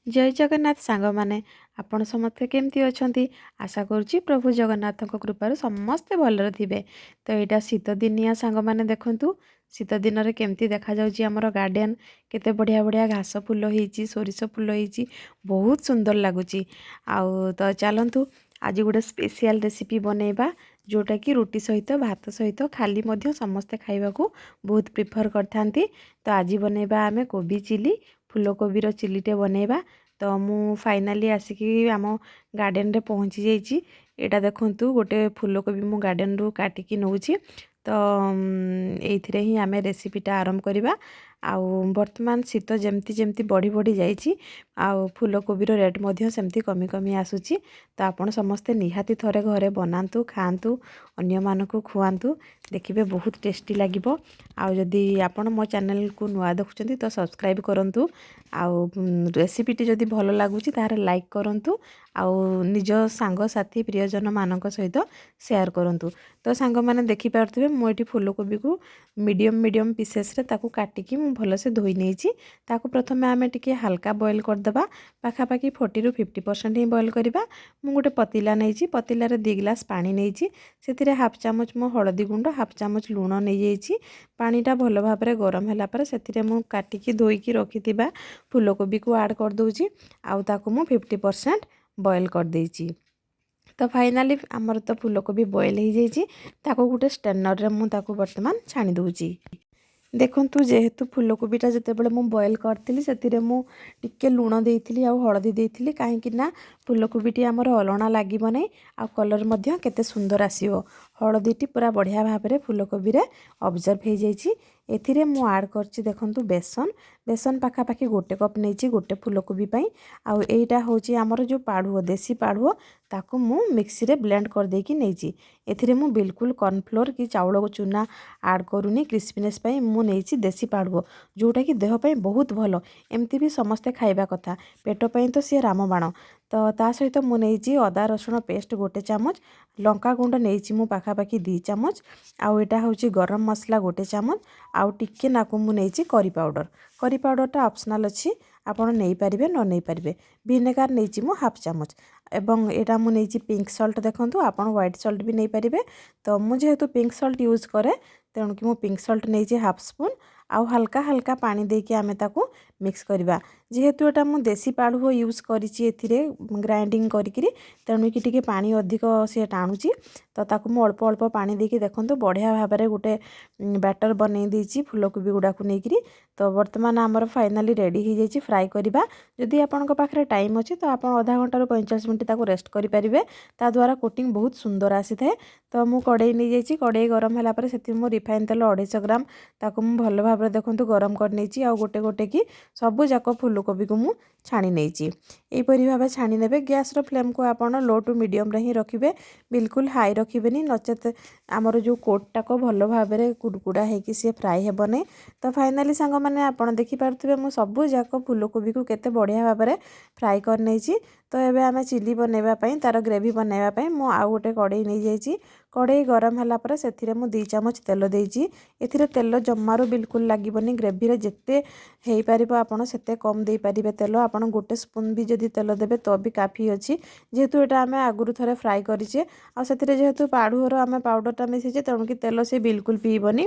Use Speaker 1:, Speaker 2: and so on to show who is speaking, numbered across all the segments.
Speaker 1: जय जगन्नाथ सांग माने आपण समस्ते केमती अछंती आशा करुच्ची प्रभु जगन्नाथ कृपार समस्ते भलरे थिबे। तो यहाँ शीत दिनिया सांग माने देखंतु शीत दिन रे केमती देखा जाउची हमर गार्डन केते बढ़िया बढ़िया घास फूल होईची सोरिष फूल होईची बहुत सुंदर लगुची। आउ तो चलंतु आज गोटे स्पेशल रेसिपी बनेबा जोटा कि रुटी सहित भात सहित खाली मध्य समस्ते खाइबा को बहुत प्रिफर करथांती। तो आज बनेबा आमे कोबी चिली फूलकोबीर चिलीटे बनेबा। तो मु फाइनाली आसिकी आम गार्डन रे पहुँची जाइए। यहाँ देखु गोटे फूलकोबी मु गार्डन रू काटिकी नौची। तो ये ही आम रेसिपीटा आरंभ करवा। आउ वर्तमान शीत जमती जमती बढ़ी बढ़ी जाइए आउ फूलकोबीर रेट मध्य सेमती कमी कमी आसूची। तो आपण समस्ते निहाती थरे घरे बनातु खातु अन्य मानकु खुआतु देखिए बहुत टेस्टी लगिबो। आउ जदि आपण मो चैनल को नुआ देखुचंती तो सब्सक्राइब करंतु। आउ रेसिपीटी जदि भल लगुच तार लाइक करंतु आउ निज सांग साथी प्रियजन मानक सहित शेयर करंतु। तो सांग माने देखि पारथिबे मु एठी फूलकोबी को मीडियम मीडियम पीसेस रे ताकू काटिकी मु भल से धोई नेछि। ताकू प्रथमे आमे टिके हल्का बॉईल कर देबा पाखा पाखी 40 रु 50% ही बॉईल करिबा। मु गोटे पतीला नेछि पतीला रे 2 ग्लास पानी नेछि सेतिरे हाफ चामच मो हळदी गुंड हाफ चामच लूण नै जाइछि। पानीटा भल भाबरे गरम होला पर सेतिरे मु काटिकी धोईकी रखिथिबा फूलकोबी को ऐड कर दउछि आउ ताकू मु 50% बॉईल कर देइछि। तो फाइनाली आमर तो फूलकोबी बॉईल हो जाइए ताको गोटे स्टेनर रे मु ताको वर्तमान छाणी दउछि। देखंतु जेहेतु फूलकोबीटा जितेबाला मु बॉईल करथिली सेतिरे मु टिके लूण देइथिली आउ हळदी देइथिली काहेकि ना फूलकोबीटी आमर अलणा लागिबो नै आ कलर मध्य केते सुंदर आसीबो। हळदीटी पूरा बढ़िया भाबरे फूलकोबी रे ऑब्जर्व हो जाइछि। एथिरे मु ऐड करछि देखंतु बेसन बेसन पाखा पाखी गोटे कप नेछि गोटे फूलकोबी पई। आउ एइटा होछि आमर जो पाढुओ देसी पाढुओ ताकू मु मिक्सी रे ब्लेंड कर देकी नेछि। एथिरे मु बिल्कुल कॉर्नफ्लोर कि चाउଳ को चूना ऐड करूनी क्रिस्पीनेस पई मु नेछि देसी पाढुओ जोटा कि देह पई बहुत भलो। एमती भी समस्ते खाइबा कथा पेट पई तो सी रामबाण। तो ता सहित मु नेछि अदा रसुण पेस्ट गोटे चामच लंका गुंड नेछि मु पाखा पाखी 2 चामच आउ एटा होछि गरम मसला गोटे चामच आउ टिके नाकु मु नेछि करी पाउडर टा ऑप्शनल अछि आपण नै परिबे न नै परिबे। विनेगार नेछि मु हाफ चामच एवं एटा मु नेछि पिंक सॉल्ट देखंतु आपण व्हाइट सॉल्ट भी नै परिबे। तो मु जेहेतु पिंक सॉल्ट यूज करे तेणु कि मु पिंक सॉल्ट नेछि हाफ स्पून आउ हल्का हल्का पानी देके आमे ताकू मिक्स करबा। जेहेतु एटा मु देसी पाढुओ यूज करिछि एथिरे ग्राइंडिंग करिकरी तेणु कि टिके पानी अधिक से टाणुची। तो ताकू मु अल्प अल्प पानी देके देखंतु बढ़िया भाबरे गोटे बैटर बनै देछि फूलकोबी गुडा को नेकरी। तो वर्तमान आमर फाइनाली रेडी हो जाइए फ्राए करबा। जदि आपनक पाखरे टाइम अछि तो आपण आधा घंटा रु 45 मिनिट ताकू रेस्ट करि परिबे ता द्वारा कोटिंग बहुत सुंदर आसी थाए। तो मु कड़ाई नै जाइछि कड़ाई गरम होला पर सेति मु रिफाइन तेल 250 ग्राम ताकू मु भल भाबरे देखंतु गरम कर नेछि आ गोटे गोटे की सबु जाक फूलकोबी को मु छाणी नेछि। एई परि भाबे छाणी नेबे गैस रो फ्लेम को आपण लो टू मीडियम रे ही रखिबे बिल्कुल हाई रखिबेनी नचेत आमर जो कोटटा को भल भाबरे कुडकुडा हे कि से फ्राई हेबो नै। तो फाइनाली सांग माने आपण देखि पारथिबे मु सबु जाक फूलकोबी को केते बढ़िया भाबरे फ्राई कर नेछि। तो एबे आमे चिली बनेबा पई तार ग्रेवी बनेबा पई मु आ गोटे कड़ाई नै जाइछि। कड़ाई गरम होला पर सेथिरे मु 2 चामच तेल देइछि। एथिरे तेल जम्मारो बिल्कुल लागिबोनी ग्रेवी रे जेते हेई परिबो आपण सेते कम देई परिबे तेल आपण गोटे स्पून भी जदि तेल देबे तो भी काफी अछि। जेहेतु एटा आमे आगुरु थरे फ्राई करिछे आ सेथिरे जेहेतु पाढुओर आमे पाउडरटा मिसिछे तेणु कि तेल से बिल्कुल पीबोनी।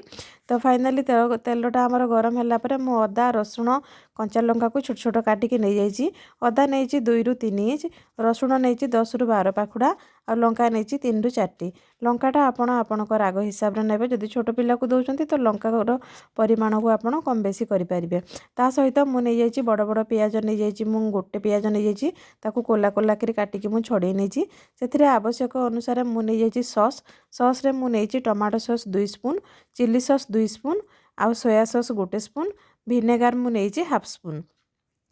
Speaker 1: तो फाइनाली तेलटा आमर गरम होला पर मु अदा रसुण कंचा लंका को छोट छोट काटिकी नै जाइछि। अदा नेछि 2 रु 3 इंच रसुण नेछि 10 रु 12 पाखुडा आ लंका नेछि 3 रु 4टी। लंकाटा आपण आपणक राग हिसाब रे नेबे जदि छोट पिला को दउचंती तो लंकार परिमाण को आपण कम बेसी करि परिबे। ता सहित मु नै जाइछि बड़ बड़ प्याज नै जाइछि मु गोटे प्याज नै जाइछि ताकू कोला कोला करी काटिकी मु छडै नेछि। सेथिरे आवश्यक अनुसार मु नै जाइछि सॉस रे मु नेछि tomato sauce 2 spoon chilli sauce 2 spoon आ सोया सॉस गोटे स्पून विनेगार मु नेछि हाफ स्पून।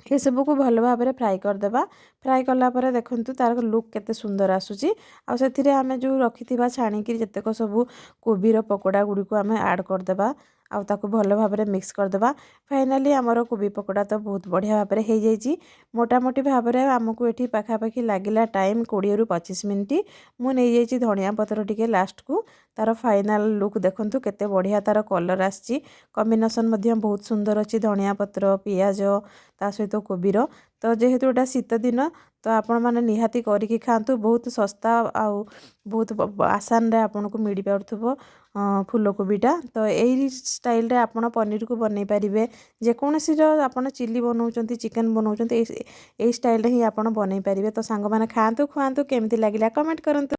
Speaker 1: ये सब को भल भाबरे फ्राई करदेबा। फ्राई कला परे देखंतु तार लुक केते सुंदर आसुची। आ सेथिरे आमे जो रखिथिबा छाणीकी जतेक सबु कोबीर पकोड़ा गुडी को आमे ऐड करदेबा आ ताकू भल भाबरे मिक्स करदेबा। फाइनाली आमर कोबी पकोड़ा तो बहुत बढ़िया भाबरे हो जाइछि। मोटा मोटी भाबरे आमको एठी पाखा पाखी लागिला टाइम 20 रु 25 मिनिट। मु नै जाइछि धनिया पत्र टिके लास्ट को तार फाइनाल लुक देखंतु केते बढ़िया तार कलर आछि कॉम्बिनेशन मध्य बहुत सुंदर अछि धनिया पत्र पियाज ता सहित कोबीर तो जेहेतु एटा शीत दिन तो आपण माने निहाती करिकी खांतु बहुत सस्ता आउ बहुत आसान रे आपन को मिल पारथबो फूलकोबीटा तो यही स्टाइल रे आपण पनीर को बनै पारिबे जे कोनोसी जो आपण चिली बनाउचंती चिकन बनाउचंती ए स्टाइल रे ही आपण बनै पारिबे तो सांग माने खांतु खुआंतु केमती लागिला कमेंट करंतु।